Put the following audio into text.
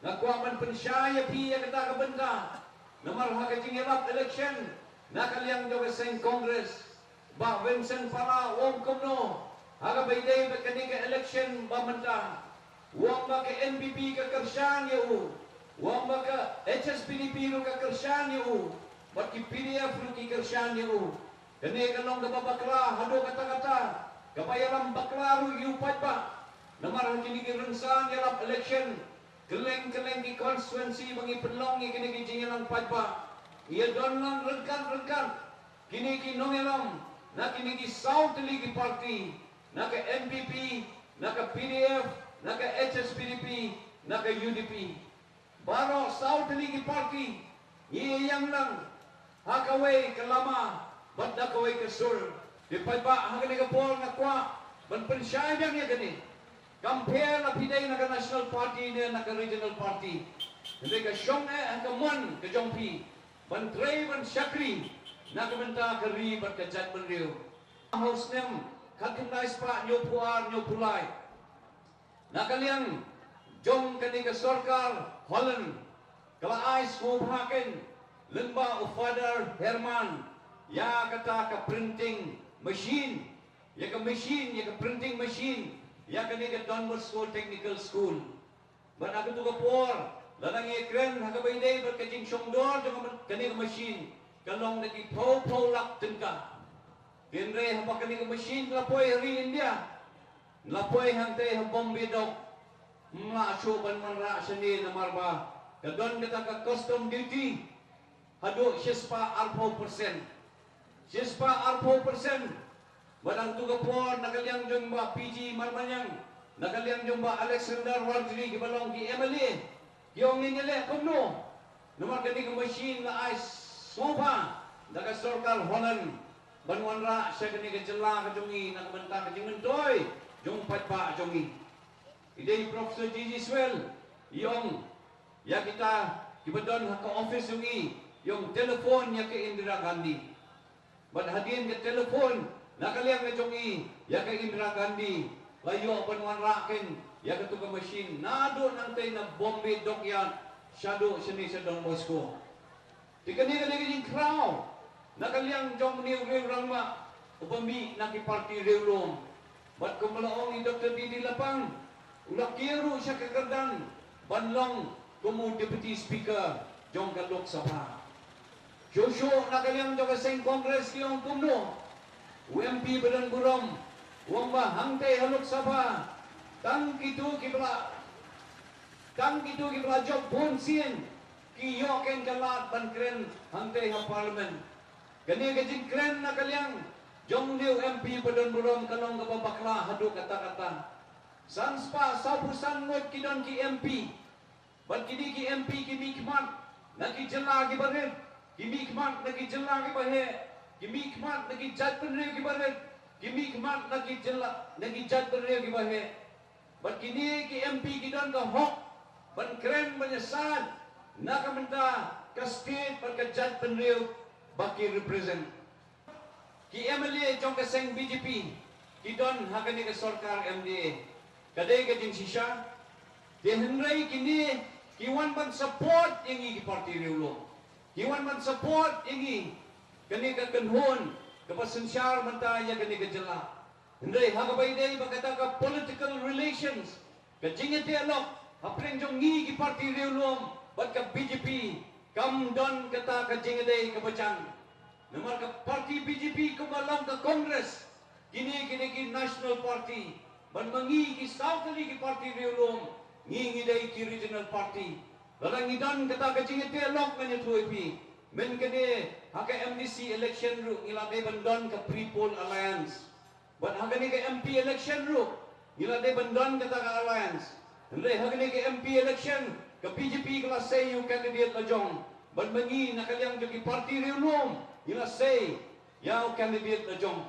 Nakuaman pensyaya piya kata kabenta. Namar hakajing elap election. Nakaliang jawa sen Congress. Bah Vincent para wong kumno. Haga bayday bakani ka election bamenta. Wong ba ka NPP ka kersyan yu. Wong ba ka HSPDP ru ka kersyan yu. Bat ki PDF ru ki kersyan yu. Kani kalong gababakla hado kata-kata. Kapayalam bakla ru yu patba. Namar hakini ki rensan elap election. Keleng-keleng di konstituensi bagi pelong yang kini jingilang patba. Ia don lang rengkan-rengkan. Kini ki nongelam. Na kini ki South League Party. Na ke NPP. Na ke PDF. Na ke HSPDP. Na ke UDP. Baro South League Party. Ia yang lang. Hakaway ke lama. Bat nakaway ke sur. Di patba hakini ke pol na kwa. Ban pensyayang ya kini. Compare na piday na national party na regional party. Hindi ka siyong ka mon ka jongpi. Bantray ban syakri. Nakamenta ka ri bat ka jat ban riyo. House nem katinais pa nyo puar nyo pulay. Nakaliang jong kani ka sorkar Holland. Kala ais mubhakin. Lemba o Father Herman. Ya kata ka printing machine. Ya ka machine, ya ka printing machine. Ya kani ka Don Bosco Technical School. Ban ako tu ka por. Lanang ikren hakabay day ber kajing songdor jong kani ka machine. Kalong nagi po lak tengka. Kinre haba kani ka machine lapoy hari India. Lapoy hante habom bidok. Mga asuban man ra sini namarba. Kadon kita ka custom duty. Hado sispa arpo persen. Sispa arpo persen. Badang tu kapor nakaliang jomba PG Marmanyang, nakaliang jomba Alexander Wardley gibalong ki Emily, yung ningale kumno, nomor kani ka machine na ice sofa, daga Sorkal Holland, banwan ra siya kani ka jela ka jongi nakamanta ka jingentoy, jong patpa jongi. Idey Professor Gigi Swell, yung ya kita kibadon ka office jongi, yung telepon ya ke Indira Gandhi. Bad hadin ka telepon nakaliang na jongi, ya kay Indira Gandhi, layo panuan rakin, ya ka tuka machine, nado nantay na bombe dok yan, shadow sini sa Don Bosco. Tikani-kani yung crowd, nakaliang jong niyo riyo rangma, upami nakiparti riyo lom. Ba't kumalaong ni Dr. Didi Lapang, ulakiro siya kagardan, banlong kumu Deputy Speaker, jong kalok sabha. Shosho nakaliang jong kasing Congress yung kumno, UMP Badan Burom, wamba hangtay halok sabha, tang kitu kibla job bonsin, ki yoken kalat bankren hangtay ha parliament. Gani gajing kren na kalyang, jong ni UMP Badan Burom kalong kababakla hadu kata-kata. Sanspa sabusan ngot kidon ki MP, bat kini ki MP ki mikmat, nakijala ki barit, ki mikmat nakijala ki bahe. Kimikmat lagi jat penriyo kibaret, kimikmat lagi jela lagi jat penriyo kibahe. Bat kini ki MP kidon ka hok, ban keren menyesat, nakamenta ka state ban ka jat penriyo baki represent. Ki MLA jong ka seng BJP, kidon hakani ka sorkar MDA. Kadai ka jing sisya, dihenray kini kiwan ban support ingi ki parti riulo. Kiwan ban support ingi kani ka kanhon kapasensyar mantaya kani ka jela. Hindi hakabay day bagata ka political relations ka jingete alok hapring jong ngi ki parti riulom bat ka BJP kam don kata ka jingete ka bacang. Namar ka parti BJP kumalang ka Congress kini ki national party ban mangi ki South League parti riulom ngi day ki regional party. Lalang idon kata ka jingete alok kanya tuipi. Men kani haka MDC election ru ngilade bandon ka Pre-Poll Alliance. But haka ni ka MP election ru ngilade bandon ka taka alliance. Hindi haka ni ka MP election ka PGP kala say yung candidate la jong. But mangi nakaliang jogi party ru nom ngila say yaw candidate la jong.